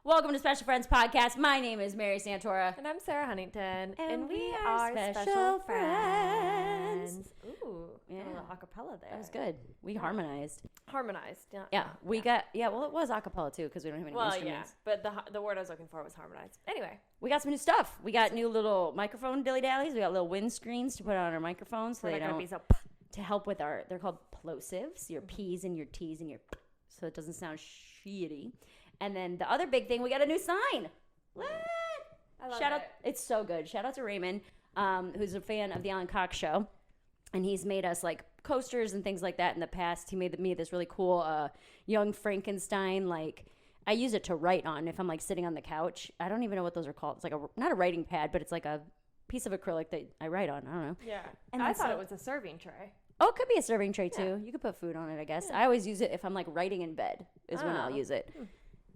Welcome to Special Friends Podcast. My name is Mary Santora. And I'm Sara Huntington. And we are Special Friends. Ooh, yeah. a little acapella there. That was good. We harmonized. Harmonized. Yeah. Yeah, we got, well, it was acapella too because we don't have any instruments. Yeah, but the word I was looking for was harmonized. Anyway. We got some new stuff. We got new little microphone dilly-dallies. We got little windscreens to put on our microphones so they don't, be so to help with they're called plosives, your P's and your T's and your so it doesn't sound shitty. And then the other big thing, we got a new sign. What? I love Shout out, it. it's so good. Shout out to Raymond, who's a fan of the Alan Cox Show. And he's made us like coasters and things like that in the past. He made me this really cool young Frankenstein. Like I use it to write on if I'm like sitting on the couch. I don't even know what those are called. It's like not a writing pad, but it's like a piece of acrylic that I write on. I don't know. Yeah. And I thought it was a serving tray. Oh, it could be a serving tray too. You could put food on it, I guess. Yeah. I always use it if I'm like writing in bed is when I'll use it.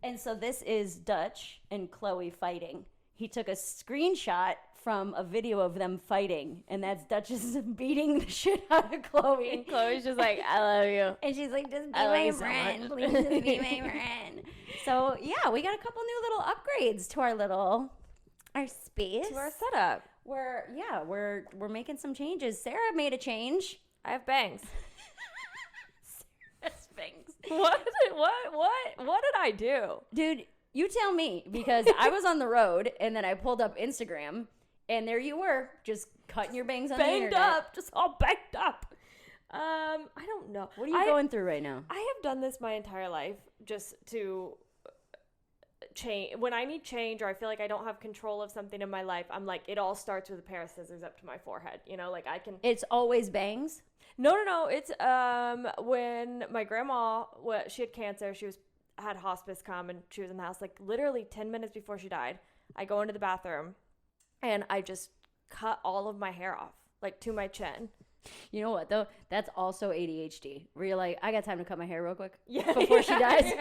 And so this is Dutch and Chloe fighting. He took a screenshot from a video of them fighting, and that's Dutch's beating the shit out of Chloe. And Chloe's just like, I love you. And she's like, just be my friend. Please just be my friend. So, yeah, we got a couple new little upgrades to our space. To our setup. We're making some changes. Sarah made a change. I have bangs. Sarah's bangs. What did I do? Dude, you tell me, because I was on the road and then I pulled up Instagram and there you were, just cutting your bangs on the internet. Banged up, just all banged up. I don't know. What are you going through right now? I have done this my entire life just to change. When I need change or I feel like I don't have control of something in my life, I'm like, it all starts with a pair of scissors up to my forehead. You know, like I can. It's always bangs? No. It's when my grandma, she had cancer. She had hospice come and she was in the house like literally 10 minutes before she died. I go into the bathroom and I just cut all of my hair off, like to my chin. You know what though? That's also ADHD. Where you're like, I got time to cut my hair real quick before she dies.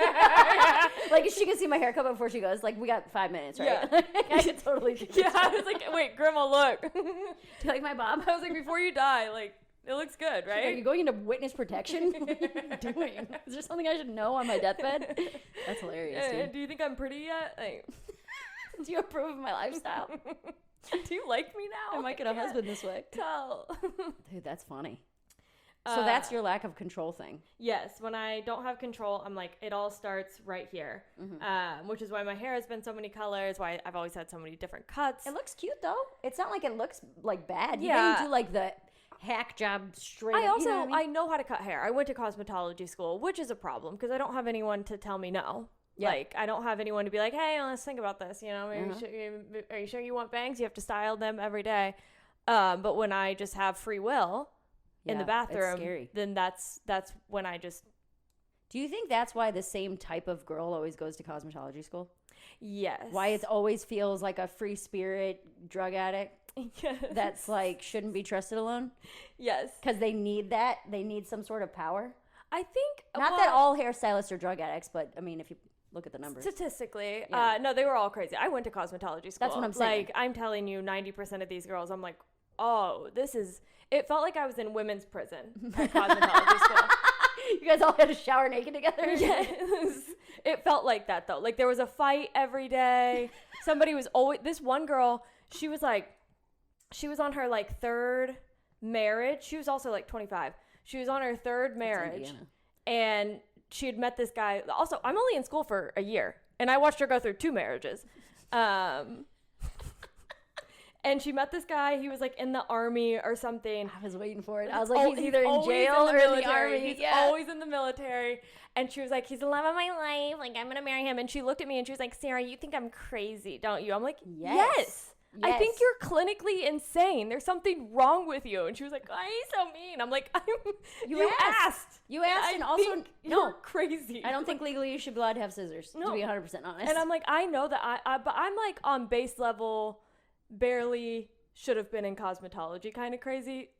Like if she can see my haircut before she goes, like we got 5 minutes, right? Yeah. I could totally do this. Yeah, I was like, wait, Grandma, look. Do you like my bob? I was like, before you die, like it looks good, right? Are you going into witness protection? What are you doing? Is there something I should know on my deathbed? That's hilarious, dude. Do you think I'm pretty yet? Like, do you approve of my lifestyle? Do you like me now? I might get a husband this way. Tell. Dude, that's funny. So that's your lack of control thing. Yes. When I don't have control, I'm like, it all starts right here. Mm-hmm. Which is why my hair has been so many colors, why I've always had so many different cuts. It looks cute, though. It's not like it looks, like, bad. You Yeah. didn't do, like, the hack job straight up. Also, you know what I mean? I know how to cut hair. I went to cosmetology school, which is a problem because I don't have anyone to tell me no. Yeah. Like, I don't have anyone to be like, hey, let's think about this. You know, are you sure you want bangs? You have to style them every day. But when I just have free will in the bathroom, then that's when I just... Do you think that's why the same type of girl always goes to cosmetology school? Yes. Why it always feels like a free spirit drug addict? Yes. That's like, shouldn't be trusted alone? Yes. Because they need that. They need some sort of power. I think... Not that all hairstylists are drug addicts, but, I mean, if you... Look at the numbers. Statistically, no, they were all crazy. I went to cosmetology school. That's what I'm saying. Like, I'm telling you, 90% of these girls, I'm like, oh, it felt like I was in women's prison at cosmetology school. You guys all had to shower naked together? Yes. It felt like that, though. Like, there was a fight every day. Somebody was always, this one girl, she was on her, like, third marriage. She was also, like, 25. She was on her third marriage. And she had met this guy. Also, I'm only in school for a year, and I watched her go through 2 marriages. And she met this guy. He was like in the army or something. I was waiting for it. I was like, he's either in jail or in the army. He's always in the military. And she was like, he's the love of my life. Like, I'm going to marry him. And she looked at me and she was like, Sarah, you think I'm crazy, don't you? I'm like, yes. I think you're clinically insane. There's something wrong with you. And she was like, why are you so mean? I'm like, you asked. You asked, and also, you're crazy. I don't think legally you should be allowed to have scissors, to be 100% honest. And I'm like, I know that but I'm like on base level, barely should have been in cosmetology kind of crazy.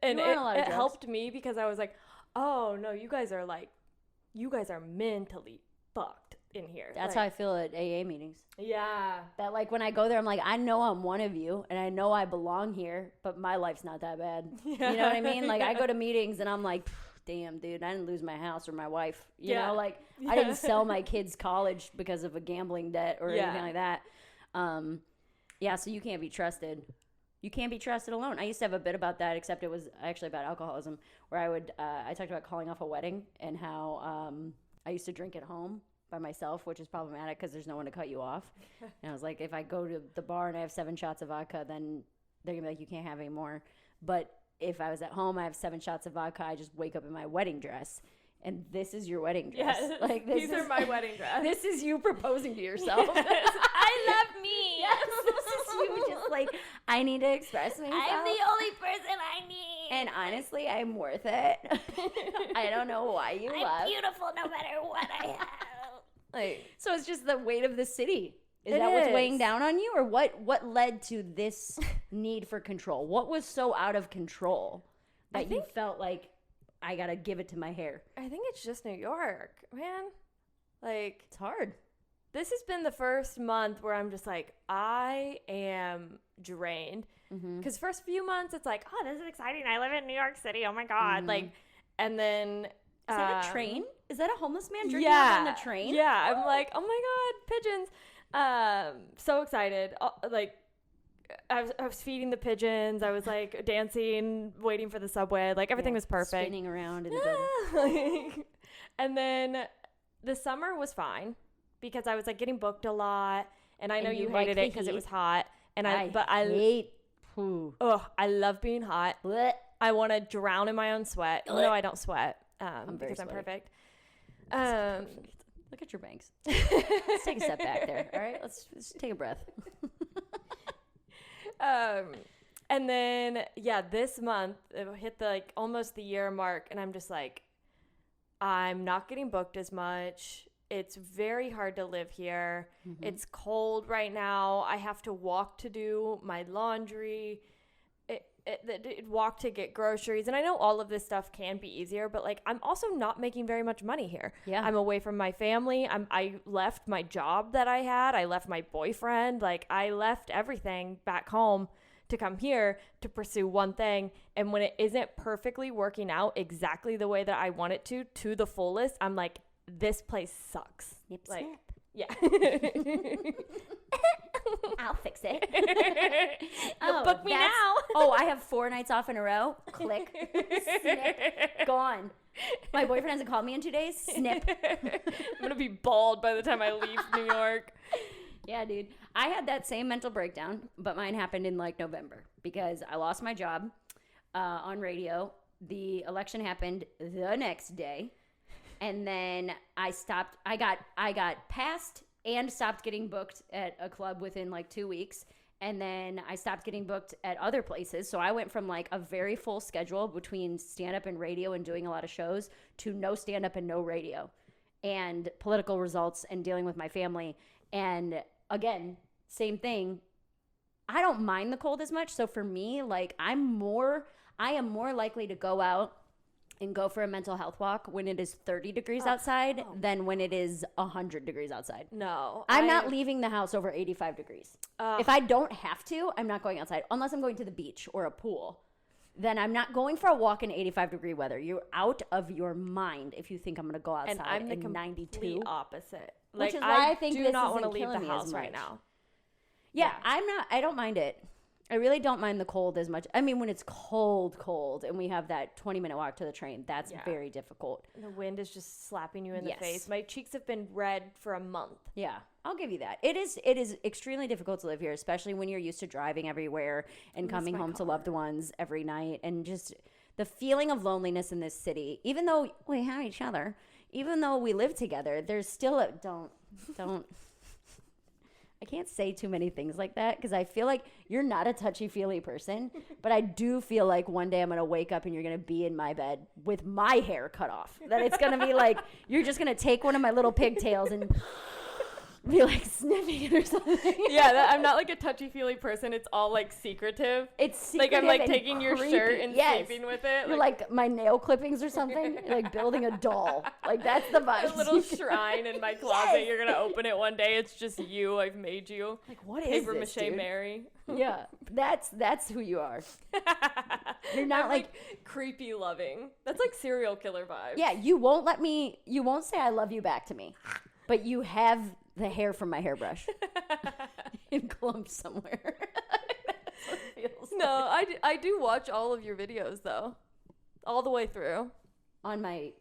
And it helped me because I was like, oh, no, you guys are mentally fucked in here. That's how I feel at AA meetings. Yeah. That like when I go there, I'm like, I know I'm one of you and I know I belong here, but my life's not that bad. Yeah. You know what I mean? Like I go to meetings and I'm like, damn, dude, I didn't lose my house or my wife. You know, like, I didn't sell my kids' college because of a gambling debt or anything like that. So you can't be trusted. You can't be trusted alone. I used to have a bit about that, except it was actually about alcoholism, where I talked about calling off a wedding and how I used to drink at home by myself, which is problematic because there's no one to cut you off. And I was like, if I go to the bar and I have 7 shots of vodka, then they're going to be like, you can't have any more. But if I was at home, I have 7 shots of vodka, I just wake up in my wedding dress. And this is your wedding dress. Yes, like, these are my wedding dress. This is you proposing to yourself. Yes. I love me. Yes, this is you just like, I need to express myself. I'm the only person I need. And honestly, I'm worth it. I don't know why you love. I'm beautiful no matter what I have. Like, so it's just the weight of the city. Is It that what's is. weighing down on you? Or what led to this need for control? What was so out of control that you felt like, I got to give it to my hair? I think it's just New York, man. Like, It's hard. this has been the first month where I'm just like, I am drained. Because first few months, it's like, oh, this is exciting. I live in New York City. Oh, my God. Like, and then... Is that a train? Is that a homeless man drinking up on the train? Yeah. I'm like, oh, my God, pigeons. So excited. Like, I was feeding the pigeons. I was like dancing, waiting for the subway. Like everything was perfect. Spinning around in the building. And then the summer was fine because I was like getting booked a lot, and I know you hated it because it was hot. And I hate. I love being hot. Blech. I want to drown in my own sweat. No, I don't sweat because I'm sweaty. perfect. Look at your bangs. Let's take a step back there. All right, let's take a breath. And then this month it hit the like almost the year mark, and I'm just like, I'm not getting booked as much. It's very hard to live here. It's cold right now. I have to walk to do my laundry, walk to get groceries. And I know all of this stuff can be easier, but like I'm also not making very much money here. Yeah. I'm away from my family. I left my job that I had. I left my boyfriend. Like I left everything back home to come here to pursue one thing. And when it isn't perfectly working out exactly the way that I want it to the fullest, I'm like, this place sucks. Snip, like, snap. Yeah. I'll fix it. Book me now. I have 4 nights off in a row. Click. Snip. Gone. My boyfriend hasn't called me in 2 days. Snip. I'm going to be bald by the time I leave New York. Yeah, dude. I had that same mental breakdown, but mine happened in like November because I lost my job on radio. The election happened the next day. And then I got passed and stopped getting booked at a club within like 2 weeks. And then I stopped getting booked at other places. So I went from like a very full schedule between stand-up and radio and doing a lot of shows to no stand-up and no radio and political results and dealing with my family. And again, same thing. I don't mind the cold as much. So for me, like I am more likely to go out and go for a mental health walk when it is 30 degrees outside than when it is 100 degrees outside. No. I'm not leaving the house over 85 degrees. If I don't have to, I'm not going outside unless I'm going to the beach or a pool. Then I'm not going for a walk in 85-degree weather. You're out of your mind if you think I'm going to go outside and I'm the in 92. complete opposite. Which Like, is why I think do this not isn't want to leave killing the me as house right much. now. Yeah, I don't mind it. I really don't mind the cold as much. I mean, when it's cold, and we have that 20-minute walk to the train, that's very difficult. The wind is just slapping you in Yes. the face. My cheeks have been red for a month. Yeah, I'll give you that. It is extremely difficult to live here, especially when you're used to driving everywhere and coming home to loved ones every night, and just the feeling of loneliness in this city. Even though we have each other, even though we live together, there's still a don't. I can't say too many things like that because I feel like you're not a touchy-feely person, but I do feel like one day I'm going to wake up and you're going to be in my bed with my hair cut off. That it's going to be like, you're just going to take one of my little pigtails and be like sniffing it or something. Yeah, I'm not like a touchy-feely person. It's all like secretive. It's secretive like I'm like and taking your creepy. shirt and sleeping with it. You're like my nail clippings or something. You're like building a doll. Like that's the vibe. A little shrine in my closet. You're gonna open it one day. It's just you. I've made you. Like what is paper this, mache dude? Mary? Yeah, that's who you are. You're not I'm, like creepy loving. That's like serial killer vibes. yeah. You won't say I love you back to me, but you have the hair from my hairbrush in clumps somewhere. That's what it feels No, like. I do watch all of your videos though, all the way through. On my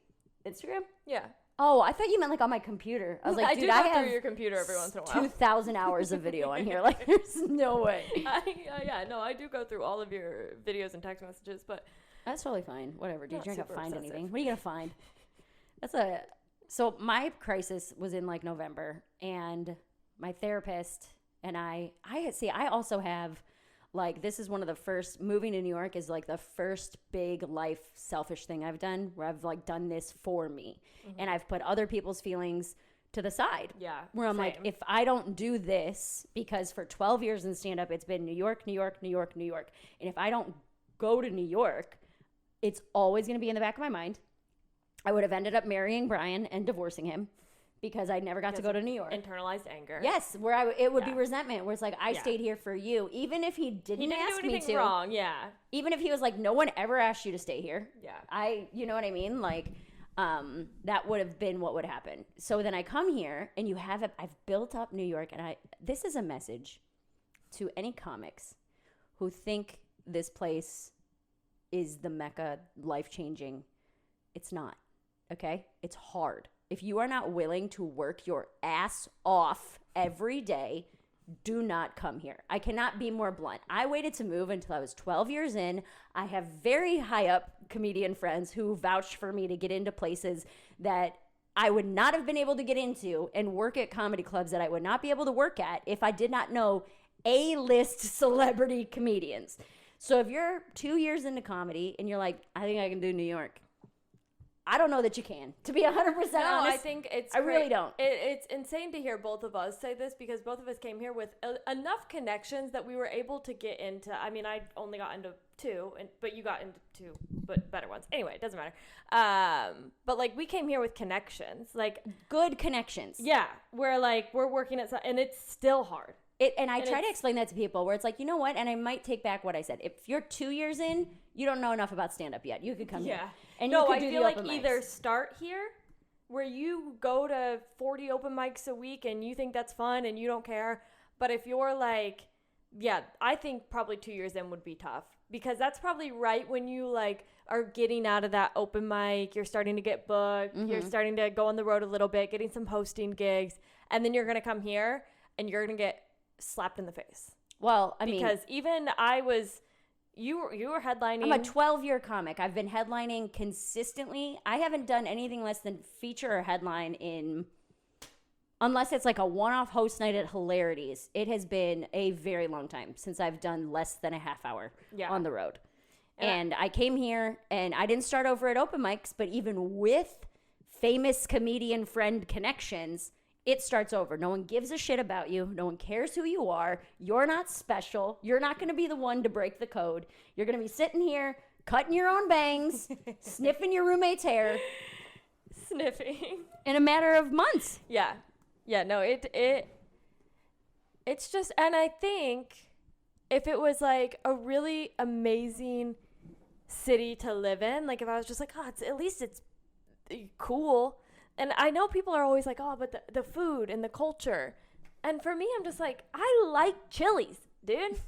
Instagram. Yeah. Oh, I thought you meant like on my computer. I was like, I dude, do go I through have your computer every once in a while. 2,000 hours of video on here. Like, there's no way. Yeah, no, I do go through all of your videos and text messages, but That's totally fine. Whatever, dude. Not You're not super gonna find obsessive. anything. What are you gonna find? So my crisis was in like November, and my therapist and I also have like, this is one of the first, moving to New York is like the first big life selfish thing I've done, where I've like done this for me, and I've put other people's feelings to the side. yeah. Where I'm like, same. if I don't do this, because for 12 years in stand-up, it's been New York, New York, New York, New York. And if I don't go to New York, it's always going to be in the back of my mind. I would have ended up marrying Brian and divorcing him because I never got to go to New York. Internalized anger. Yes, where it would be Yeah. resentment, where it's like, I Yeah. stayed here for you. Even if he He didn't didn't ask do me anything to. wrong. Yeah. Even if he was like, no one ever asked you to stay here. Yeah. You know what I mean? Like, that would have been what would happen. So then I come here, and I've built up New York, and this is a message to any comics who think this place is the Mecca, life-changing. It's not, okay? It's hard. If you are not willing to work your ass off every day, do not come here. I cannot be more blunt. I waited to move until I was 12 years in. I have very high up comedian friends who vouched for me to get into places that I would not have been able to get into, and work at comedy clubs that I would not be able to work at if I did not know A-list celebrity comedians. So if you're 2 years into comedy and you're like, I think I can do New York, I don't know that you can. To be 100% honest, I think I really don't. It's insane to hear both of us say this, because both of us came here with enough connections that we were able to get into. I mean, I only got into 2, but you got into 2, but better ones. Anyway, it doesn't matter. But like, we came here with connections, like good connections. yeah, we're working at and it's still hard. And I try to explain that to people, where it's like, you know what? And I might take back what I said. If you're 2 years in, you don't know enough about stand-up yet. You could come here. And no, you could I do feel the like open either mics. start here, where you go to 40 open mics a week and you think that's fun and you don't care. But if you're like, yeah, I think probably 2 years in would be tough, because that's probably right when you like are getting out of that open mic. You're starting to get booked. You're starting to go on the road a little bit, getting some hosting gigs. And then you're going to come here and you're going to get slapped in the face. Well, Because even you were headlining. I'm a 12-year comic. I've been headlining consistently. I haven't done anything less than feature or headline unless it's like a one-off host night at Hilarities. It has been a very long time since I've done less than a half hour on the road. And I came here, and I didn't start over at open mics, but even with famous comedian friend connections, it starts over. No one gives a shit about you. No one cares who you are. You're not special. You're not going to be the one to break the code. You're going to be sitting here, cutting your own bangs, sniffing your roommate's hair. Sniffing. In a matter of months. Yeah. Yeah, no, it's just, and I think if it was like a really amazing city to live in, like if I was just like, oh, at least it's cool. And I know people are always like, oh, but the food and the culture. And for me, I'm just like, I like Chili's, dude.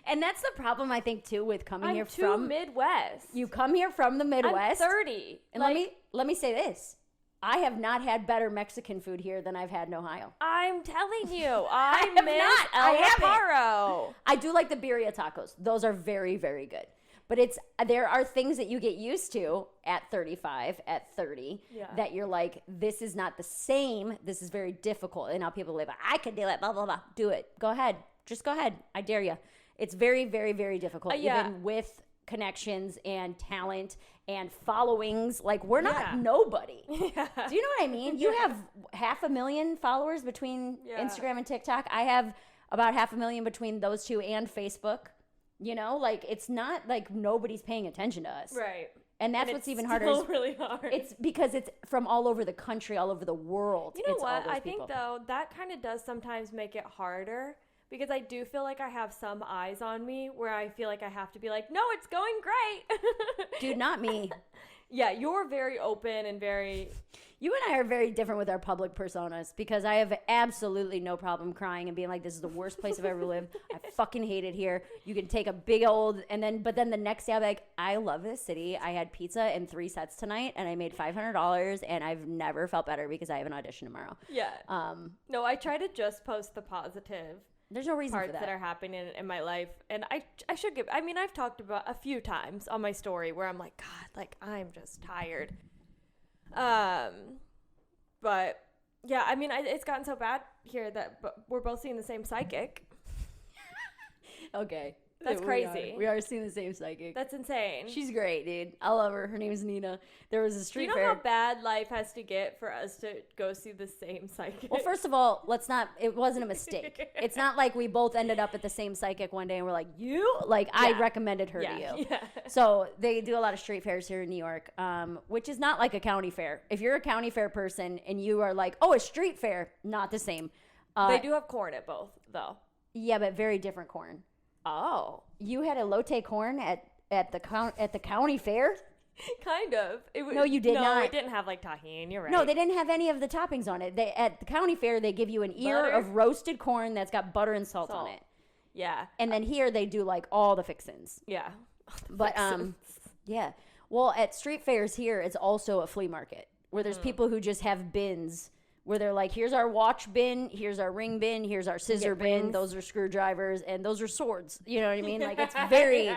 And that's the problem, I think, too, with coming here too from Midwest. You come here from the Midwest. I'm 30. And let me say this. I have not had better Mexican food here than I've had in Ohio. I'm telling you, I have miss not. El I haven't. Reparo. I do like the birria tacos. Those are very, very good. But there are things that you get used to at 35, at 30, that you're like, this is not the same. This is very difficult. And now people live, I can do it, blah, blah, blah. Do it. Go ahead. Just go ahead. I dare you. It's very, very, very difficult, even with connections and talent and followings. Like, we're not Yeah. nobody. Yeah. Do you know what I mean? You have 500,000 followers between Instagram and TikTok. I have about 500,000 between those two and Facebook. You know, like, it's not like nobody's paying attention to us. Right. And that's And what's it's even harder. still really hard. It's because it's from all over the country, all over the world. You know It's all what? those I people. think, though, that kind of does sometimes make it harder because I do feel like I have some eyes on me where I feel like I have to be like, no, it's going great. Dude, not me. Yeah, you're very open and very... You and I are very different with our public personas because I have absolutely no problem crying and being like, this is the worst place I've ever lived. I fucking hate it here. You can take a big old, but then the next day I'll be like, I love this city. I had pizza in 3 sets tonight and I made $500 and I've never felt better because I have an audition tomorrow. Yeah. No, I try to just post the positive There's no reason parts for that are happening in my life. And I should give, I mean, I've talked about a few times on my story where I'm like, God, like, I'm just tired. But yeah, I mean, it's gotten so bad here that we're both seeing the same psychic. Okay. That's crazy. We are seeing the same psychic. That's insane. She's great, dude. I love her. Her name is Nina. There was a Do street you know fair. how bad life has to get for us to go see the same psychic? Well, first of all, it wasn't a mistake. It's not like we both ended up at the same psychic one day and we're like, you? Like, I recommended her to you. Yeah. So they do a lot of street fairs here in New York, which is not like a county fair. If you're a county fair person and you are like, oh, a street fair, not the same. They do have corn at both, though. Yeah, but very different corn. Oh. You had elote corn at the county fair? Kind of. No, you did not. No, it didn't have, like, tahini. You're right. No, they didn't have any of the toppings on it. At the county fair, they give you an ear Butter? of roasted corn that's got butter and salt on it. Yeah. And then here they do like all the fixins. Yeah. But yeah. Well, at street fairs here, it's also a flea market where there's people who just have bins where they're like, here's our watch bin, here's our ring bin, here's our scissor bin, rings. those are screwdrivers, and those are swords. You know what I mean? Like, it's very,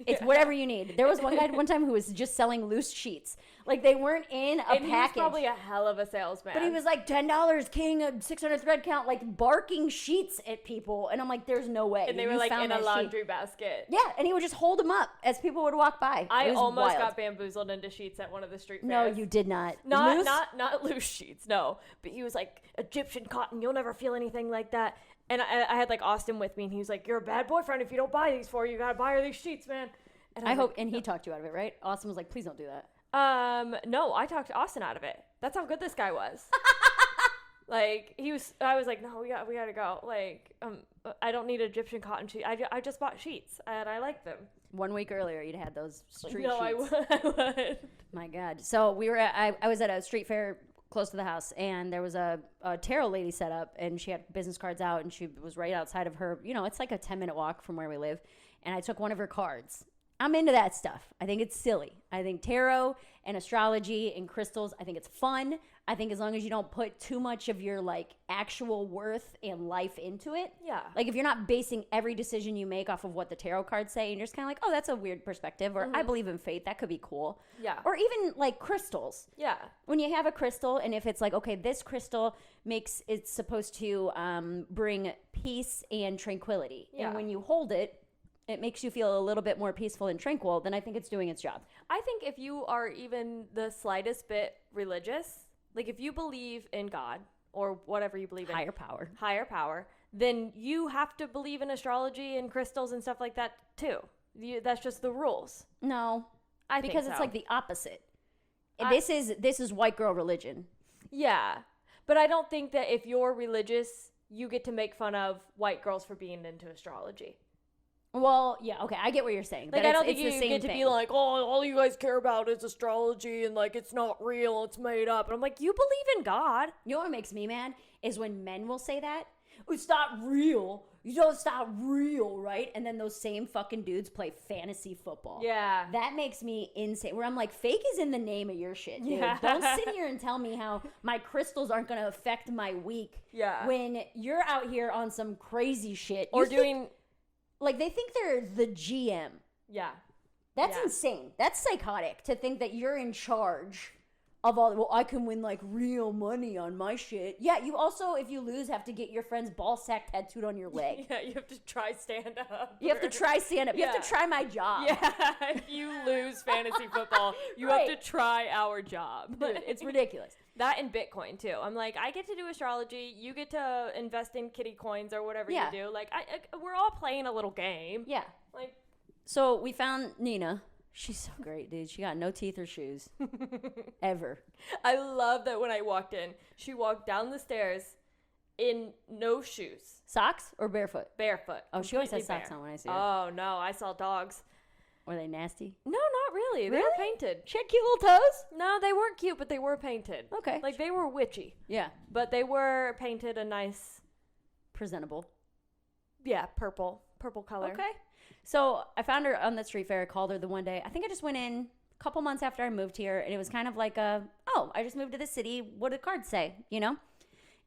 it's whatever you need. There was one guy one time who was just selling loose sheets. Like, they weren't in a And he was package. probably a hell of a salesman. But he was like, $10, king, a 600 thread count, like barking sheets at people. And I'm like, there's no way. And they were You like found in a that sheet. laundry basket. Yeah, and he would just hold them up as people would walk by. I It was almost wild. got bamboozled into sheets at one of the street fairs. No, you did not. Not Loose? not loose sheets, no. But he was like, Egyptian cotton, you'll never feel anything like that. And I had like Austin with me, and he was like, you're a bad boyfriend if you don't buy these for you. You gotta buy her these sheets, man. And I was hope, like, and he talked you out of it, right? Austin was like, please don't do that. no, I talked Austin out of it. That's how good this guy was. Like, I was like, no, we gotta go. Like, I don't need Egyptian cotton sheets. I just bought sheets, and I like them. 1 week earlier, you'd had those street No, sheets. I would. My God. So we were I was at a street fair close to the house, and there was a tarot lady set up, and she had business cards out, and she was right outside of her. You know, it's like a 10-minute walk from where we live. And I took one of her cards. I'm into that stuff. I think it's silly. I think tarot and astrology and crystals, I think it's fun. I think as long as you don't put too much of your like actual worth and life into it. Yeah. Like if you're not basing every decision you make off of what the tarot cards say, and you're just kind of like, oh, that's a weird perspective, or I believe in fate, that could be cool. Yeah. Or even like crystals. Yeah. When you have a crystal, and if it's like, okay, this crystal it's supposed to bring peace and tranquility. Yeah. And when you hold it, it makes you feel a little bit more peaceful and tranquil, then I think it's doing its job. I think if you are even the slightest bit religious, like if you believe in God or whatever you believe in, Higher power, then you have to believe in astrology and crystals and stuff like that too. That's just the rules. No, I think because it's so. like the opposite. This is white girl religion. Yeah, but I don't think that if you're religious, you get to make fun of white girls for being into astrology. Well, yeah, okay, I get what you're saying. Like, but I don't it's think the you same get to thing. be like, oh, all you guys care about is astrology, and like it's not real, it's made up. And I'm like, you believe in God. You know what makes me mad is when men will say that. It's not real. You know, it's not real, right? And then those same fucking dudes play fantasy football. Yeah. That makes me insane. Where I'm like, fake is in the name of your shit, dude. Yeah. Don't sit here and tell me how my crystals aren't going to affect my week. Yeah. When you're out here on some crazy shit. Or You think- doing, like, they think they're the GM. yeah. That's Yeah. insane. That's psychotic to think that you're in charge of all, well, I can win like real money on my shit. Yeah, you also, if you lose, have to get your friend's ball sack tattooed on your leg. Yeah, you have to try stand up. You have to try stand up. You have to try my job. Yeah, if you lose fantasy football, you have to try our job. Dude, it's ridiculous. That and Bitcoin too. I'm like, I get to do astrology. You get to invest in kitty coins or whatever you do. Like, we're all playing a little game. Yeah. Like, so we found Nina. She's so great, dude. She got no teeth or shoes. Ever. I love that when I walked in, she walked down the stairs in no shoes. Socks or barefoot? Barefoot. Oh, she always has socks on when I see her. Oh, no. I saw dogs. Were they nasty? No, not really. They were painted. She had cute little toes? No, they weren't cute, but they were painted. Okay. Like, they were witchy. Yeah. But they were painted a nice... presentable. Yeah, purple color. Okay. So I found her on the street fair. I called her the one day. I think I just went in a couple months after I moved here, and it was kind of like I just moved to the city. What did cards say? You know?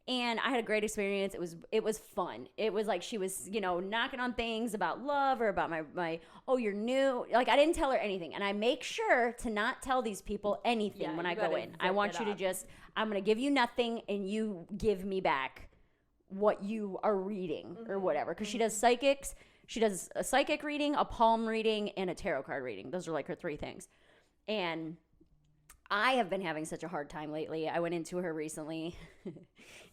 And I had a great experience. It was fun. It was like she was, knocking on things about love or about my you're new. Like, I didn't tell her anything. And I make sure to not tell these people anything when I go in. I want you to just, I'm going to give you nothing and you give me back what you are reading or whatever. Because she does psychics. She does a psychic reading, a palm reading, and a tarot card reading. Those are like her 3 things. And I have been having such a hard time lately. I went into her recently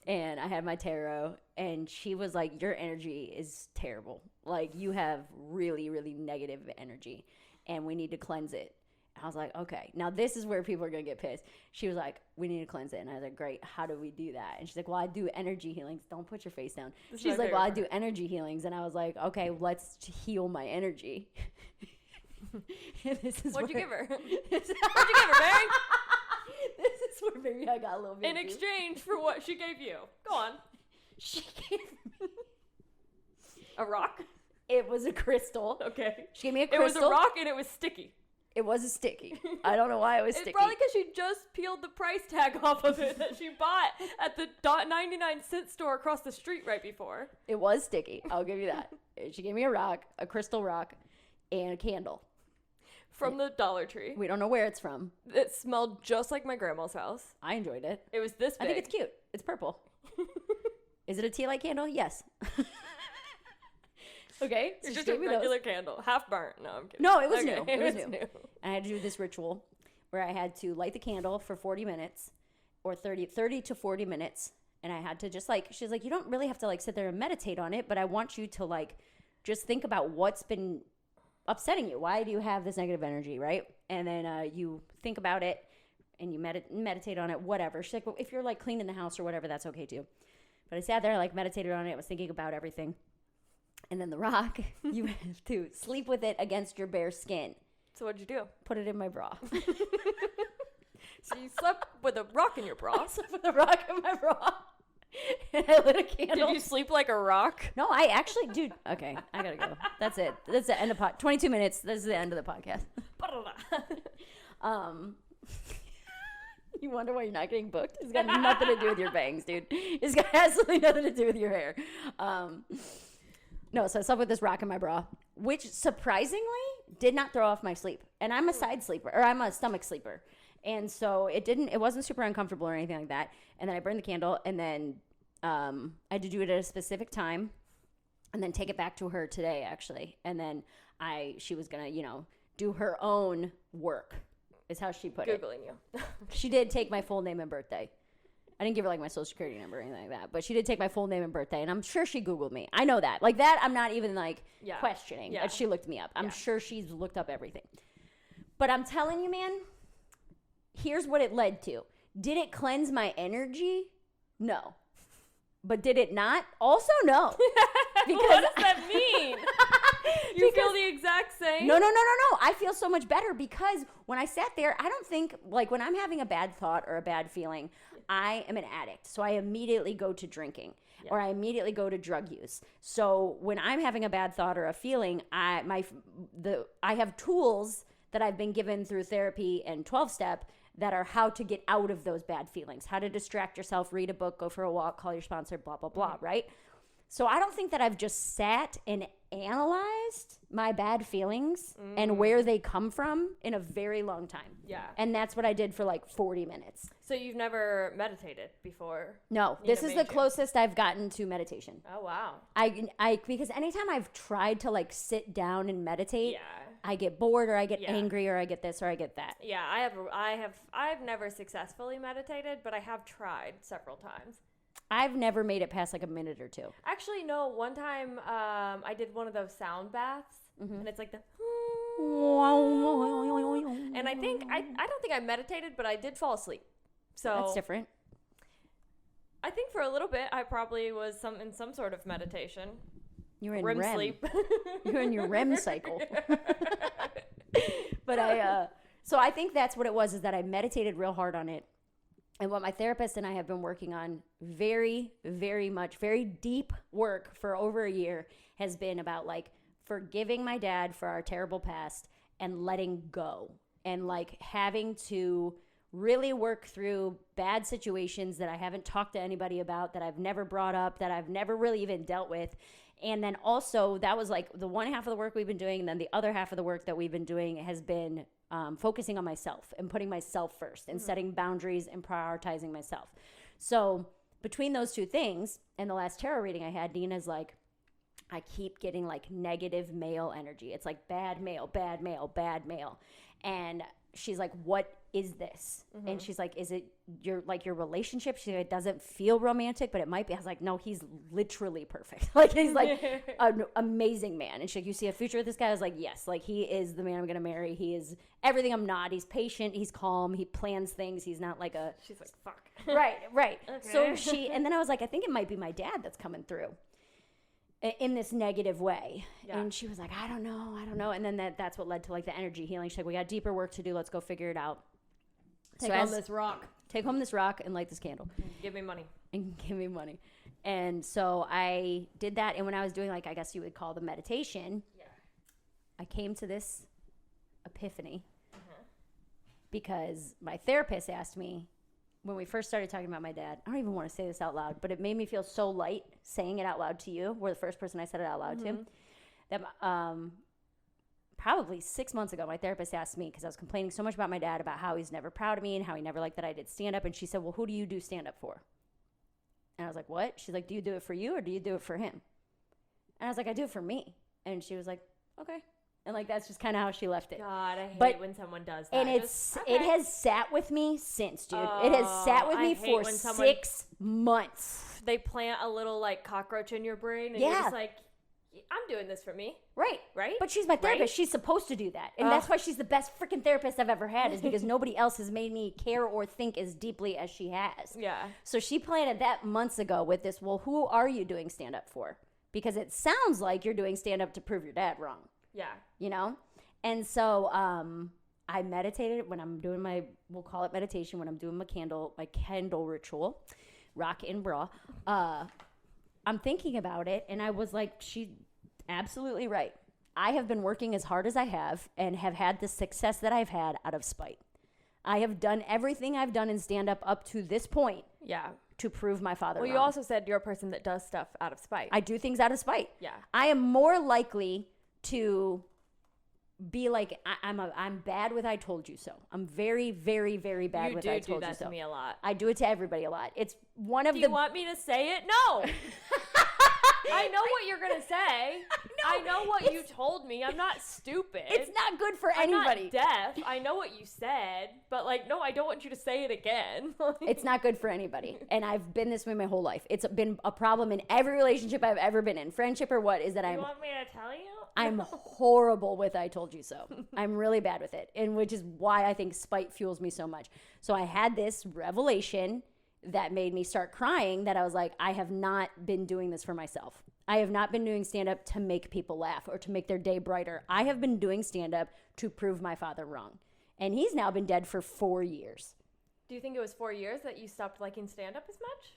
and I had my tarot and she was like, your energy is terrible. Like, you have really, really negative energy and we need to cleanse it. I was like, okay. Now this is where people are going to get pissed. She was like, we need to cleanse it. And I was like, great. How do we do that? And she's like, well, I do energy healings. Don't put your face down. She's like, well, I do energy healings. And I was like, okay, let's heal my energy. What'd you give her? What'd you give her, Mary? This is where maybe I got a little bit. In exchange for what she gave you. Go on. She gave me a rock. It was a crystal. Okay. She gave me a crystal. It was a rock and it was sticky. It was a sticky. I don't know why it was sticky. It's probably because she just peeled the price tag off of it that she bought at the 99-cent store across the street right before. It was sticky. I'll give you that. She gave me a rock, a crystal rock, and a candle. From the Dollar Tree. We don't know where it's from. It smelled just like my grandma's house. I enjoyed it. It was this big. I think it's cute. It's purple. Is it a tea light candle? Yes. Okay. So it's just a regular candle. Half burnt. No, I'm kidding. No, it was new. It was new. And I had to do this ritual where I had to light the candle for 40 minutes or 30 to 40 minutes. And I had to just she's like, you don't really have to sit there and meditate on it, but I want you to just think about what's been upsetting you. Why do you have this negative energy, right? And then you think about it and you meditate on it, whatever. She's like, well, if you're cleaning the house or whatever, that's okay too. But I sat there, meditated on it. I was thinking about everything. And then the rock, you have to sleep with it against your bare skin. So what'd you do? Put it in my bra. So you slept with a rock in your bra? I slept with a rock in my bra. And I lit a candle. Did you sleep like a rock? No, I actually, dude. Okay, I gotta go. That's it. That's the end of 22 minutes. This is the end of the podcast. You wonder why you're not getting booked? It's got nothing to do with your bangs, dude. It's got absolutely nothing to do with your hair. No, so I slept with this rock in my bra, which surprisingly did not throw off my sleep. And I'm a side sleeper, or I'm a stomach sleeper. And so it wasn't super uncomfortable or anything like that. And then I burned the candle, and then I had to do it at a specific time, and then take it back to her today, actually. And then she was going to, do her own work, is how she put it. Googling you. She did take my full name and birthday. I didn't give her my social security number or anything like that, but she did take my full name and birthday, and I'm sure she Googled me. I know that. That I'm not even questioning that she looked me up. I'm sure she's looked up everything. But I'm telling you, man, here's what it led to. Did it cleanse my energy? No. But did it not? Also, no. Because what does that mean? You feel the exact same? No. I feel so much better because when I sat there, I don't think, when I'm having a bad thought or a bad feeling, I am an addict. So I immediately go to drinking or I immediately go to drug use. So when I'm having a bad thought or a feeling, I have tools that I've been given through therapy and 12-step that are how to get out of those bad feelings, how to distract yourself, read a book, go for a walk, call your sponsor, blah, blah, blah, right? So I don't think that I've just sat and analyzed my bad feelings and where they come from in a very long time. Yeah. And that's what I did for like 40 minutes. So you've never meditated before? No, this is the closest I've gotten to meditation. Oh, wow. I because anytime I've tried to like sit down and meditate, Yeah. I get bored or I get angry or I get this or I get that. Yeah, I've never successfully meditated, but I have tried several times. I've never made it past like a minute or two. Actually, no. One time, I did one of those sound baths, and it's like the. And I don't think I meditated, but I did fall asleep. So That's different. I think for a little bit, I probably was in some sort of meditation. You're in REM REM. sleep. You're in your REM cycle. But so I think that's what it was, is that I meditated real hard on it. And what my therapist and I have been working on very, very much, very deep work for over a year has been about like forgiving my dad for our terrible past and letting go and like having to really work through bad situations that I haven't talked to anybody about, that I've never brought up, that I've never really even dealt with. And then also that was like the one half of the work we've been doing. And then the other half of the work that we've been doing has been focusing on myself and putting myself first and setting boundaries and prioritizing myself. So between those two things and the last tarot reading I had, Nina's like, I keep getting like negative male energy. It's like bad male, bad male, bad male. And she's like, what is this? And she's like, is it your relationship? She's like, it doesn't feel romantic, but it might be. I was like, no, he's literally perfect. Like, he's like an amazing man. And she's like, you see a future with this guy? I was like, yes, like he is the man I'm going to marry. He is everything I'm not. He's patient. He's calm. He plans things. He's not like a... She's like, fuck. Right. Okay. So and then I was like, I think it might be my dad that's coming through in this negative way. Yeah. And she was like, I don't know. And then that's what led to like the energy healing. She's like, we got deeper work to do. Let's go figure it out. Take home this rock. Take home this rock and light this candle. Give me money. And so I did that. And when I was doing like, I guess you would call the meditation, I came to this epiphany because my therapist asked me, when we first started talking about my dad, I don't even want to say this out loud, but it made me feel so light saying it out loud to you. We're the first person I said it out loud to. That probably 6 months ago, my therapist asked me, because I was complaining so much about my dad, about how he's never proud of me and how he never liked that I did stand-up. And she said, well, who do you do stand-up for? And I was like, what? She's like, do you do it for you or do you do it for him? And I was like, I do it for me. And she was like, okay. And like, that's just kind of how she left it. God, I hate when someone does that. And it has sat with me since, dude. It has sat with me for 6 months. They plant a little like cockroach in your brain and you're just like, I'm doing this for me. Right. But she's my therapist. Right? She's supposed to do that. And that's why she's the best freaking therapist I've ever had, is because nobody else has made me care or think as deeply as she has. Yeah. So she planted that months ago with this, well, who are you doing stand-up for? Because it sounds like you're doing stand-up to prove your dad wrong. Yeah. You know? And so I meditated when I'm doing we'll call it meditation, when I'm doing my candle ritual, rock and bra. I'm thinking about it, and I was like, she's absolutely right. I have been working as hard as I have and have had the success that I've had out of spite. I have done everything I've done in stand-up up to this point to prove my father wrong. You also said you're a person that does stuff out of spite. I do things out of spite. Yeah. I am more likely to be like, I'm bad with I told you so. I'm very, very, very bad with I told you so. You do that to me a lot. I do it to everybody a lot. It's one of Do you want me to say it? No. I know what you're going to say. I know what you told me. I'm not stupid. It's not good for anybody. I'm not deaf. I know what you said. But like, no, I don't want you to say it again. It's not good for anybody. And I've been this way my whole life. It's been a problem in every relationship I've ever been in. Friendship or what, is that You want me to tell you? I'm horrible with I told you so. I'm really bad with it. And which is why I think spite fuels me so much. So I had this revelation that made me start crying, that I was like, I have not been doing this for myself. I have not been doing stand-up to make people laugh or to make their day brighter. I have been doing stand-up to prove my father wrong. And he's now been dead for 4 years. Do you think it was 4 years that you stopped liking stand-up as much?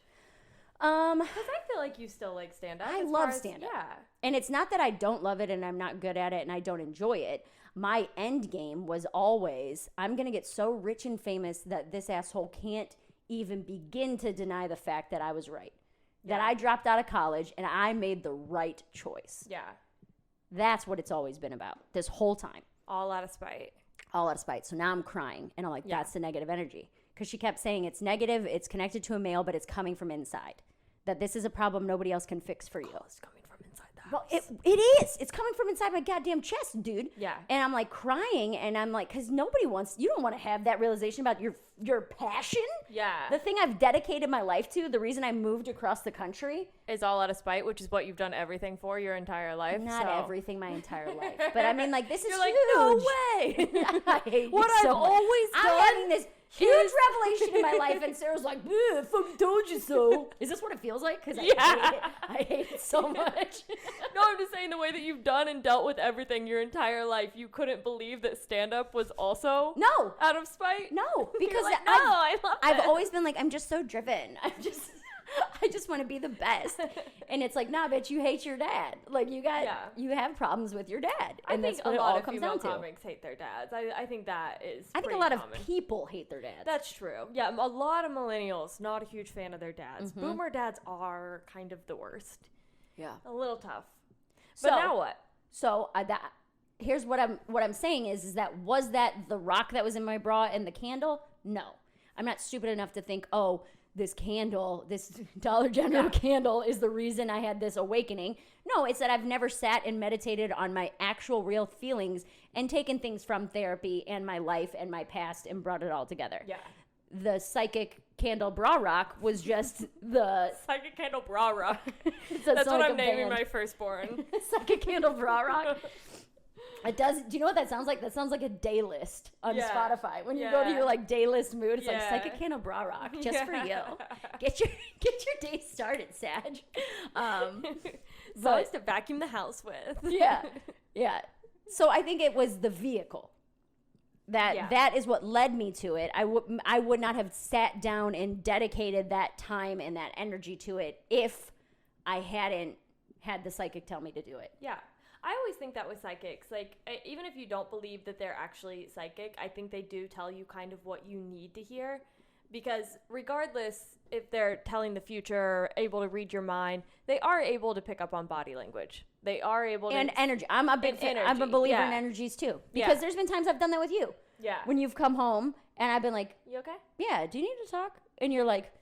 Because I feel like you still like stand-up. I love stand-up. Yeah. And it's not that I don't love it and I'm not good at it and I don't enjoy it. My end game was always, I'm going to get so rich and famous that this asshole can't even begin to deny the fact that I was right. that I dropped out of college and I made the right choice. Yeah. That's what it's always been about this whole time. All out of spite. All out of spite. So now I'm crying and I'm like, that's the negative energy. Because she kept saying it's negative, it's connected to a male, but it's coming from inside. That this is a problem nobody else can fix for you. Oh, it's coming from inside the house. Well, it is. It's coming from inside my goddamn chest, dude. Yeah. And I'm like crying, and I'm like, because nobody wants, you don't want to have that realization about your passion. Yeah. The thing I've dedicated my life to, the reason I moved across the country. Is all out of spite, which is what you've done everything for your entire life. Not so. everything my entire life. But I mean, like, this is You're like, huge. no way. I hate What it so I've much. always I'm done having this huge revelation in my life, and Sarah's like, I fucking told you so. Is this what it feels like? Because I hate it so much. No, I'm just saying the way that you've done and dealt with everything your entire life, you couldn't believe that stand-up was also No. out of spite? No, because like, no, I love I've it. always been like, I'm just so driven. I just want to be the best. And it's like, nah, bitch, you hate your dad. Like, you have problems with your dad. And that's what it all comes down to. Comics hate their dads. I think that is I think a lot of people hate their dads. That's true. Yeah, a lot of millennials, not a huge fan of their dads. Boomer dads are kind of the worst. Yeah. A little tough. But now what? So here's what I'm saying is that was that the rock that was in my bra and the candle? No. I'm not stupid enough to think, oh, this candle, this Dollar General candle is the reason I had this awakening. No, it's that I've never sat and meditated on my actual real feelings and taken things from therapy and my life and my past and brought it all together. Yeah. The psychic candle bra rock was just the... Psychic candle bra rock. That's what I'm naming my firstborn. Psychic candle bra rock. It does. Do you know what that sounds like? That sounds like a day list on Spotify. When you go to your like day list mood, it's like Psychic Candle Bra Rock just for you. Get your day started, Sag. Songs to vacuum the house with. Yeah. So I think it was the vehicle. That is what led me to it. I would not have sat down and dedicated that time and that energy to it if I hadn't had the psychic tell me to do it. Yeah. I always think that with psychics, like, even if you don't believe that they're actually psychic, I think they do tell you kind of what you need to hear. Because regardless if they're telling the future, able to read your mind, they are able to pick up on body language. They are able to... And energy. I'm a big fan. I'm a believer in energies, too. Because there's been times I've done that with you. Yeah. When you've come home, and I've been like... You okay? Yeah, do you need to talk? And you're like...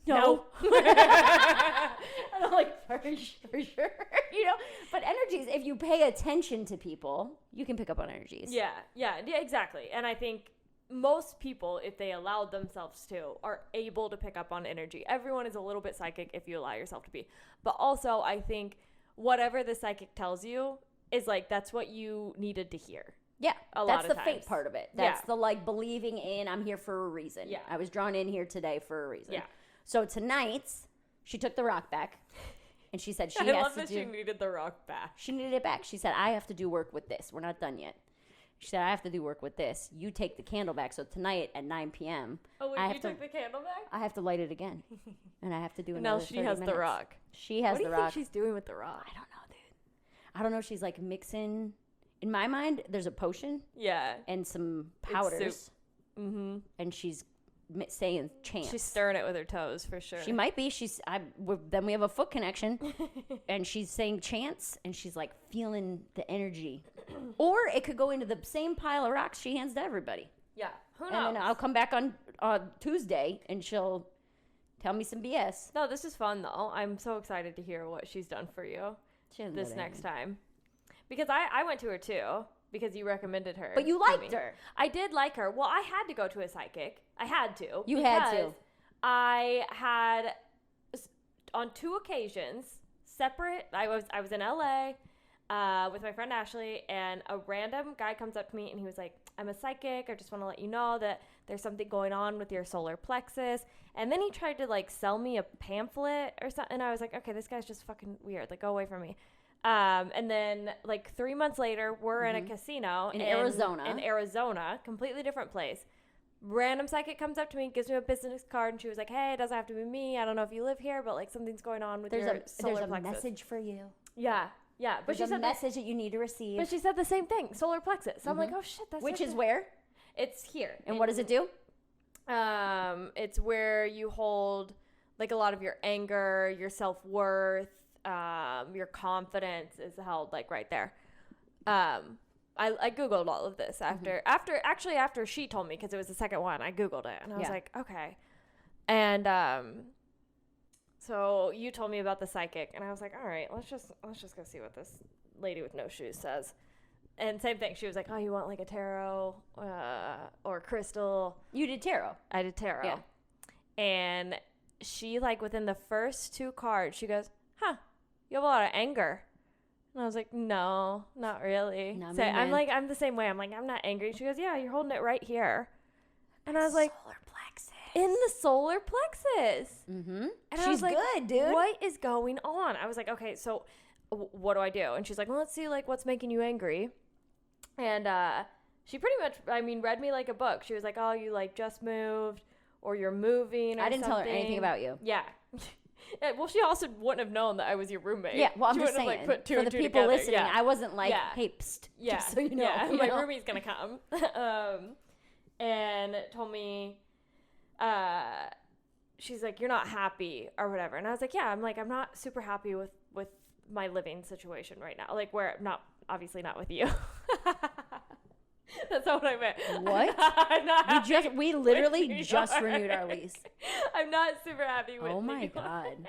No. And I'm like, for sure. You know? But energies, if you pay attention to people, you can pick up on energies. Yeah, exactly. And I think most people, if they allowed themselves to, are able to pick up on energy. Everyone is a little bit psychic if you allow yourself to be. But also, I think whatever the psychic tells you is like, that's what you needed to hear. Yeah, that's the fate part of it. That's the like believing in, I'm here for a reason. Yeah. I was drawn in here today for a reason. Yeah. So tonight, she took the rock back, and she said she she needed the rock back. She needed it back. She said, I have to do work with this. We're not done yet. She said, I have to do work with this. You take the candle back. So tonight at 9 p.m. Oh, wait, you took the candle back? I have to light it again. And I have to do another 30 minutes. Now she has the rock. She has the rock. What do you think she's doing with the rock? I don't know, dude. I don't know. She's like mixing. In my mind, there's a potion. Yeah. And some powders. Mm-hmm. And she's saying chants. She's stirring it with her toes for sure. She might be. Then we have a foot connection, and she's saying chants, and she's like feeling the energy. Or it could go into the same pile of rocks she hands to everybody. Yeah, who knows? And then I'll come back on Tuesday, and she'll tell me some BS. No, this is fun though. I'm so excited to hear what she's done for you this next time, because I went to her too. Because you recommended her. But you liked her. I did like her. Well, I had to go to a psychic. I had to. You had to. I had, on 2 occasions, separate. I was in LA with my friend Ashley, and a random guy comes up to me, and he was like, I'm a psychic. I just want to let you know that there's something going on with your solar plexus. And then he tried to, like, sell me a pamphlet or something. And I was like, okay, this guy's just fucking weird. Like, go away from me. And then like 3 months later, we're in a casino in Arizona, completely different place. Random psychic comes up to me, gives me a business card, and she was like, hey, it doesn't have to be me. I don't know if you live here, but like something's going on with your solar plexus. There's a message for you. Yeah. But she said a message that you need to receive. But she said the same thing, solar plexus. So I'm like, oh shit, that's Which is where? It's here. And what does it do? It's where you hold like a lot of your anger, your self-worth, your confidence is held like right there. I Googled all of this after she told me, because it was the second one. I Googled it and I was like, okay. And so you told me about the psychic, and I was like, all right, let's just go see what this lady with no shoes says. And same thing, she was like, oh, you want like a tarot or crystal? You did tarot. I did tarot. Yeah. And she, like, within the first 2 cards, she goes, you have a lot of anger. And I was like, no, not really. So I'm the same way. I'm like, I'm not angry. She goes, yeah, you're holding it right here. And I was like, solar plexus. In the solar plexus. Mm-hmm. And she's like, good, dude. What is going on? I was like, okay, so what do I do? And she's like, well, let's see, like, what's making you angry. And she pretty much, read me like a book. She was like, oh, you, like, just moved, or you're moving, or I didn't something. tell her anything about you. Yeah. Well, she also wouldn't have known that I was your roommate. Yeah, well, I'm she just saying, have, like, put two for and the two people together. listening, I wasn't like, hey, psst, just so you know. Yeah, you my know? roomie's going to come. And told me, she's like, you're not happy or whatever. And I was like, yeah, I'm not super happy with my living situation right now. Like, where, obviously not with you. That's not what I meant. What? I'm not happy. We literally just renewed our lease. I'm not super happy with Oh my you. God.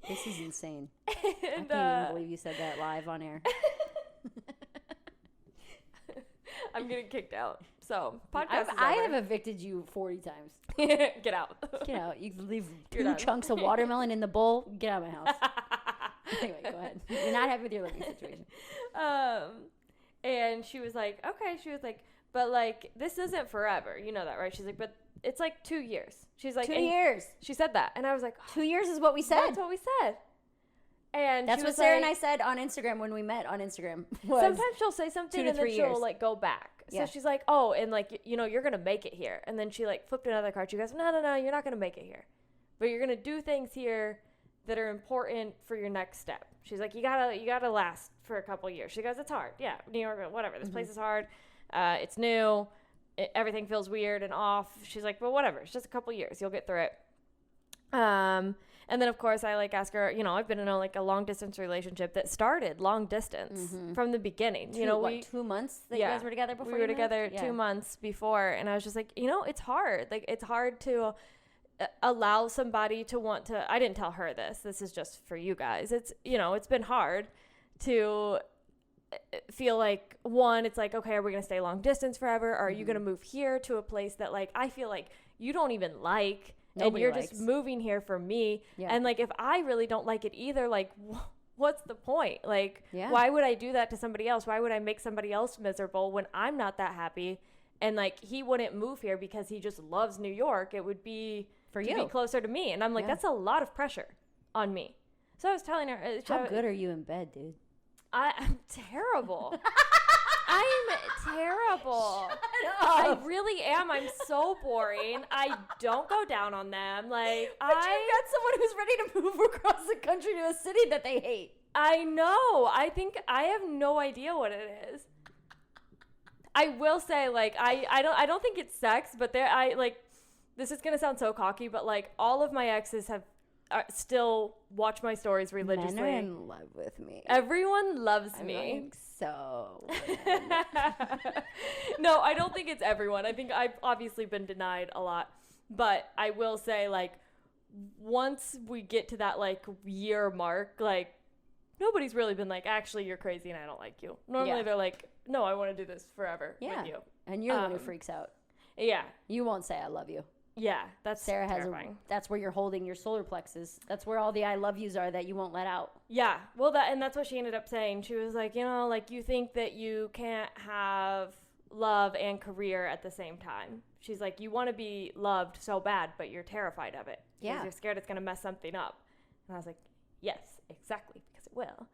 This is insane. And, I can't even believe you said that live on air. I'm getting kicked out. So, podcast I have evicted you 40 times. Get out. Get out. You leave 2 chunks of watermelon in the bowl. Get out of my house. Anyway, go ahead. You're not happy with your living situation. And she was like, okay. She was like, but, like, this isn't forever. You know that, right? She's like, but it's like 2 years. She's like, 2 years. She said that. And I was like, 2 years is what we said. That's what we said. And that's what Sarah and I said on Instagram when we met on Instagram. Sometimes she'll say something and then she'll like go back. So she's like, oh, and like, you know, you're going to make it here. And then she like flipped another card. She goes, no, you're not going to make it here. But you're going to do things here that are important for your next step. She's like, you gotta last for a couple years. She goes, it's hard. Yeah, New York, whatever. This place is hard. It's new. Everything feels weird and off. She's like, well, whatever. It's just a couple years. You'll get through it. And then, of course, I like ask her, you know, I've been in a long distance relationship that started long distance from the beginning. 2 months that you guys were together before? We were together 2 months before. And I was just like, you know, it's hard. Like, it's hard to allow somebody to want to, I didn't tell her this. This is just for you guys. It's, you know, it's been hard to feel like, one, it's like, okay, are we going to stay long distance forever? Or are you going to move here to a place that, like, I feel like you don't even like, Nobody and you're likes. Just moving here for me. Yeah. And, like, if I really don't like it either, like, what's the point? Like, why would I do that to somebody else? Why would I make somebody else miserable when I'm not that happy? And, like, he wouldn't move here because he just loves New York. It would be for you to be closer to me. And I'm like, that's a lot of pressure on me. So I was telling her. How good are you in bed, dude? I'm terrible. I'm terrible. Shut up. I really am. I'm so boring. I don't go down on them. Like, but you've got someone who's ready to move across the country to a city that they hate. I know. I think I have no idea what it is. I will say, like, I don't think it's sex, but this is gonna sound so cocky, but like all of my exes have still watch my stories religiously. Men are in love with me. Everyone loves me. Like, so. No, I don't think it's everyone. I think I've obviously been denied a lot, but I will say, like, once we get to that like year mark, like, nobody's really been like, actually, you're crazy and I don't like you. Normally they're like, no, I want to do this forever with you. And you're the one who freaks out. Yeah. You won't say I love you. Yeah, that's Sarah terrifying. That's where you're holding your solar plexus. That's where all the I love yous are that you won't let out. Yeah. Well, that's what she ended up saying. She was like, you know, like, you think that you can't have love and career at the same time. She's like, you want to be loved so bad, but you're terrified of it. Because you're scared it's going to mess something up. And I was like, yes, exactly, because it will.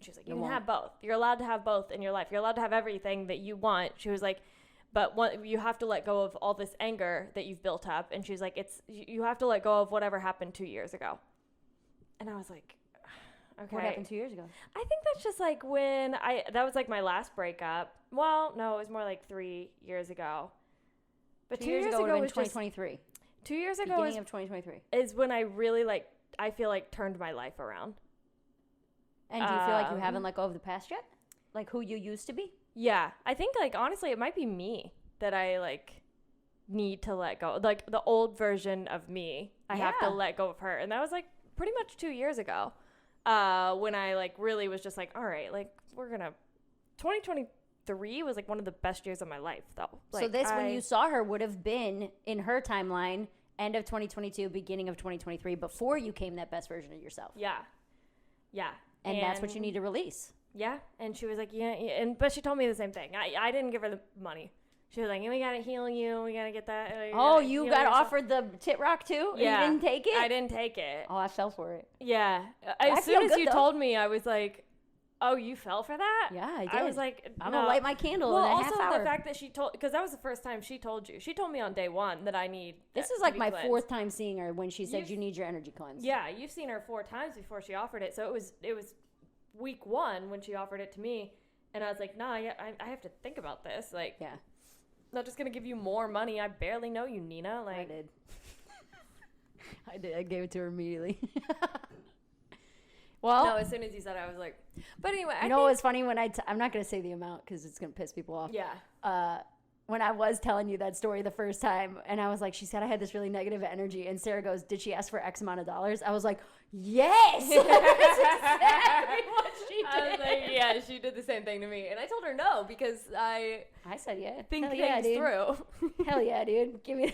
She was like, you can have both. You're allowed to have both in your life. You're allowed to have everything that you want. She was like, but you have to let go of all this anger that you've built up. And she's like, you have to let go of whatever happened 2 years ago. And I was like, okay. What happened 2 years ago? I think that's just like that was like my last breakup. Well, no, it was more like 3 years ago. But 2 years ago would have been 2023. 2 years ago Beginning of 2023. is when I really, like, I feel like turned my life around. And do you feel like you haven't let go of the past yet? Like who you used to be? Yeah. I think, like, honestly, it might be me that I, like, need to let go. Like, the old version of me, I have to let go of her. And that was, like, pretty much 2 years ago when I, like, really was just like, all right, like, we're going to... 2023 was, like, one of the best years of my life, though. Like, so this, when you saw her, would have been in her timeline, end of 2022, beginning of 2023, before you came that best version of yourself. Yeah. Yeah. And that's what you need to release. Yeah. And she was like, but she told me the same thing. I didn't give her the money. She was like, we got to heal you. We got to get that. You got offered the tit rock too? Yeah. You didn't take it? I didn't take it. Oh, I fell for it. Yeah. As soon as you told me, I was like, oh, you fell for that? Yeah, I did. I was like, I'm going to light my candle in a half hour. Well, also the fact that she told, because that was the first time she told you. She told me on day one that I need. This is like my fourth time seeing her when she said you need your energy cleanse. Yeah, you've seen her 4 times before she offered it. So it was week 1 when she offered it to me. And I was like, nah, I have to think about this. Like, yeah. I'm not just going to give you more money. I barely know you, Nina. Like, I did. I did. I gave it to her immediately. Well, no, as soon as you said it, I was like, but anyway, I know it's funny when I'm not going to say the amount because it's going to piss people off. Yeah. When I was telling you that story the first time, and I was like, she said I had this really negative energy, and Sarah goes, did she ask for X amount of dollars? I was like, yes! That's exactly what she did. I was like, yeah, she did the same thing to me. And I told her no, because I said, yeah. Think Hell things yeah, through. Hell yeah, dude. Give me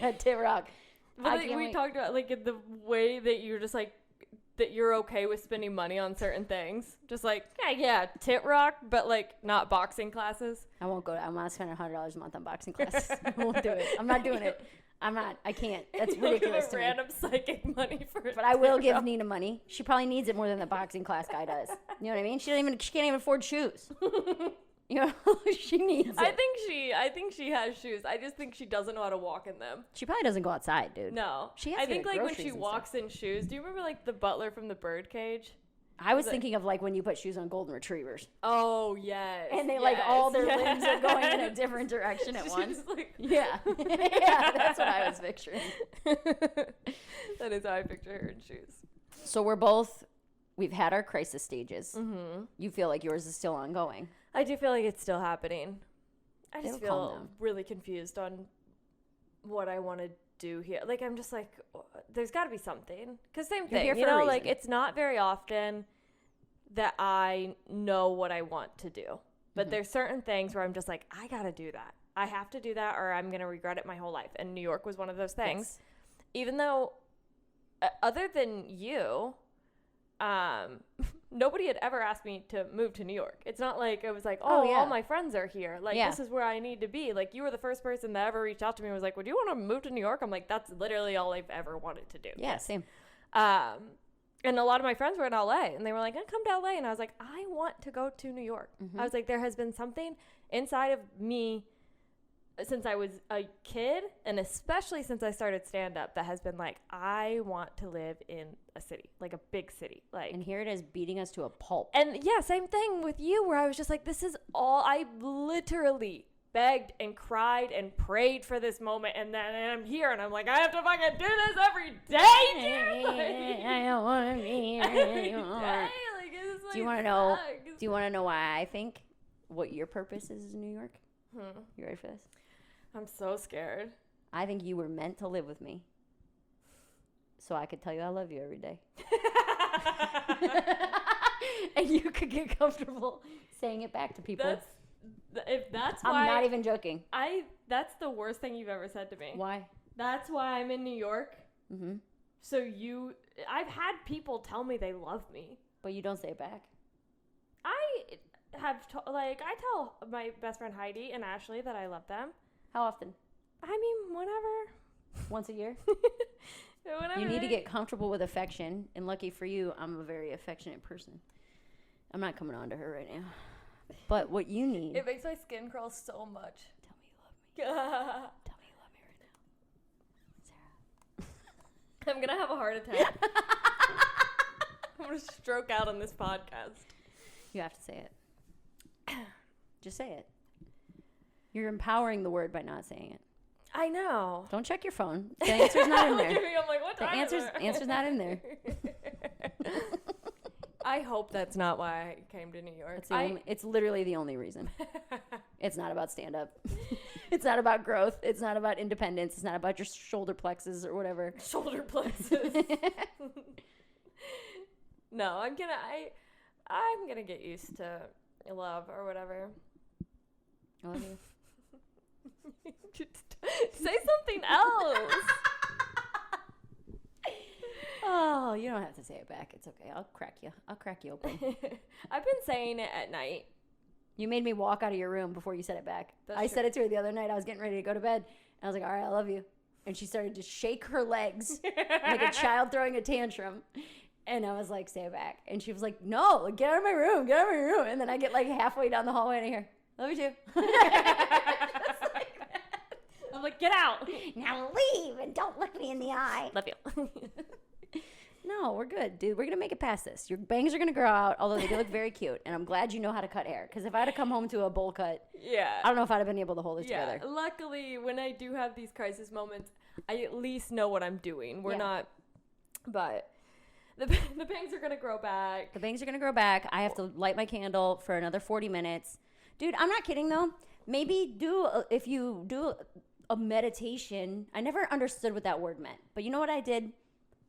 that tit rock. But like, we talked about, like, the way that you're just, like, that you're okay with spending money on certain things. Just like, yeah, tit rock, but like not boxing classes. I won't go. I'm not spending $100 a month on boxing classes. I won't do it. I'm not doing it. I'm not. I can't. That's ridiculous to me. Random psychic money for. But I will give Nina money. She probably needs it more than the boxing class guy does. You know what I mean? She can't even afford shoes. You know, she needs it. I think she has shoes. I just think she doesn't know how to walk in them. She probably doesn't go outside, dude. No. I think like when she walks in shoes, do you remember like the butler from the Birdcage? I was thinking of like when you put shoes on golden retrievers. Oh, yes. And they like all their limbs are going in a different direction at once. Like, yeah. Yeah, that's what I was picturing. That is how I picture her in shoes. So we've had our crisis stages. Mm-hmm. You feel like yours is still ongoing. I do feel like it's still happening. I just feel really confused on what I want to do here. Like, I'm just like, there's got to be something. Because same thing, you know, like, it's not very often that I know what I want to do. But there's certain things where I'm just like, I got to do that. I have to do that or I'm going to regret it my whole life. And New York was one of those things. Yes. Even though, other than you, nobody had ever asked me to move to New York. It's not like it was like, all my friends are here. Like, this is where I need to be. Like, you were the first person that ever reached out to me and was like, would you want to move to New York? I'm like, that's literally all I've ever wanted to do. Yeah, same. And a lot of my friends were in LA and they were like, come to LA. And I was like, I want to go to New York. Mm-hmm. I was like, there has been something inside of me since I was a kid, and especially since I started stand-up, that has been like, I want to live in a city, like a big city. Like, and here it is beating us to a pulp. And yeah, same thing with you, where I was just like, this is all, I literally begged and cried and prayed for this moment, and then I'm here, and I'm like, I have to fucking do this every day, dude. Like, I don't want to be here anymore. Like, it's like, do you want to know? Do you want to know why I think what your purpose is in New York? You ready for this? I'm so scared. I think you were meant to live with me so I could tell you I love you every day. And you could get comfortable saying it back to people. That's why... I'm not even joking. That's the worst thing you've ever said to me. Why? That's why I'm in New York. Mm-hmm. So I've had people tell me they love me. But you don't say it back. I tell my best friend Heidi and Ashley that I love them. How often? I mean, whenever. Once a year? Whenever. You need to get comfortable with affection. And lucky for you, I'm a very affectionate person. I'm not coming on to her right now. But what you need... It makes my skin crawl so much. Tell me you love me. Tell me you love me right now. Sarah. I'm going to have a heart attack. I'm going to stroke out on this podcast. You have to say it. Just say it. You're empowering the word by not saying it. I know. Don't check your phone. The answer's not in there. I'm like, what The time answer's not in there. I hope that's not why I came to New York. It's literally the only reason. It's not about stand-up. It's not about growth. It's not about independence. It's not about your shoulder plexus or whatever. Shoulder plexus. No, I'm gonna get used to love or whatever. I love you. Say something else. Oh, you don't have to say it back. It's okay. I'll crack you open. I've been saying it at night. You made me walk out of your room before you said it back. That's I true. said it to her the other night. I was getting ready to go to bed. And I was like, all right, I love you. And she started to shake her legs like a child throwing a tantrum. And I was like, say it back. And she was like, no, get out of my room. Get out of my room. And then I get like halfway down the hallway and I hear, love you too. I'm like, get out. Now leave and don't look me in the eye. Love you. No, we're good, dude. We're going to make it past this. Your bangs are going to grow out, although they do look very cute. And I'm glad you know how to cut hair. Because if I had to come home to a bowl cut, Yeah. I don't know if I'd have been able to hold it together. Luckily, when I do have these crisis moments, I at least know what I'm doing. We're not, but the bangs are going to grow back. The bangs are going to grow back. I have to light my candle for another 40 minutes. Dude, I'm not kidding, though. Maybe if you do a meditation. I never understood what that word meant. But you know what I did?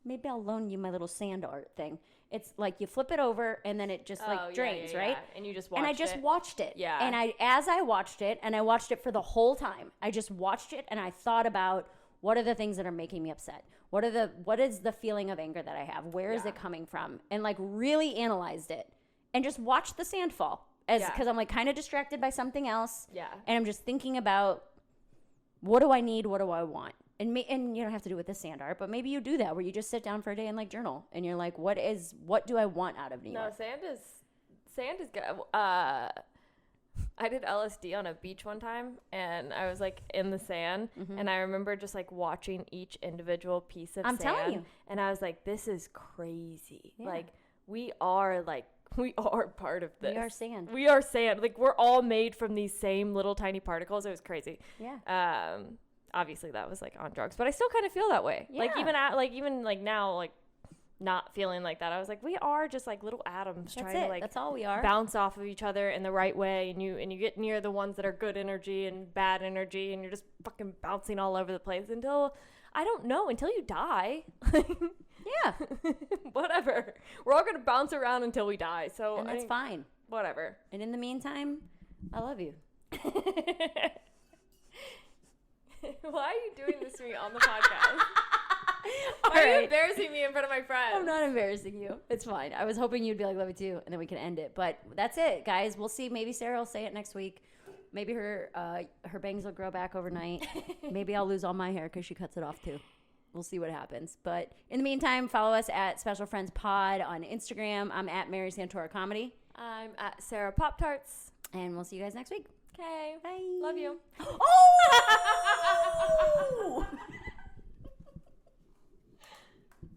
Maybe I'll loan you my little sand art thing. It's like you flip it over and then it just drains, right? And you just watched it. And I just watched it. Yeah. And as I watched it, and I watched it for the whole time, I just watched it and I thought about what are the things that are making me upset? What is the feeling of anger that I have? Where is it coming from? And like really analyzed it and just watched the sand fall because I'm like kind of distracted by something else. Yeah. And I'm just thinking about what do I need? What do I want? And you don't have to do it with the sand art, but maybe you do that where you just sit down for a day and like journal and you're like, what do I want out of New York? No, sand is good. I did LSD on a beach one time and I was like in the sand and I remember just like watching each individual piece of sand. I'm telling you. And I was like, this is crazy. Yeah. Like we are part of this. We are sand. We are sand. Like we're all made from these same little tiny particles. It was crazy. Yeah. Obviously that was like on drugs, but I still kind of feel that way. Yeah. Like even now, like not feeling like that. I was like, we are just like little atoms to like that's all we are. Bounce off of each other in the right way, and you get near the ones that are good energy and bad energy, and you're just fucking bouncing all over the place until you die. Yeah. Whatever. We're all gonna bounce around until we die. So and that's fine. Whatever. And in the meantime, I love you. Why are you doing this to me on the podcast? Why are you embarrassing me in front of my friends? I'm not embarrassing you. It's fine. I was hoping you'd be like, love you too, and then we can end it. But that's it, guys. We'll see. Maybe Sarah will say it next week. Maybe her bangs will grow back overnight. Maybe I'll lose all my hair because she cuts it off too. We'll see what happens. But in the meantime, follow us at Special Friends Pod on Instagram. I'm at Mary Santora Comedy. I'm at Sara Pop-Tarts. And we'll see you guys next week. Okay. Bye. Love you. Oh!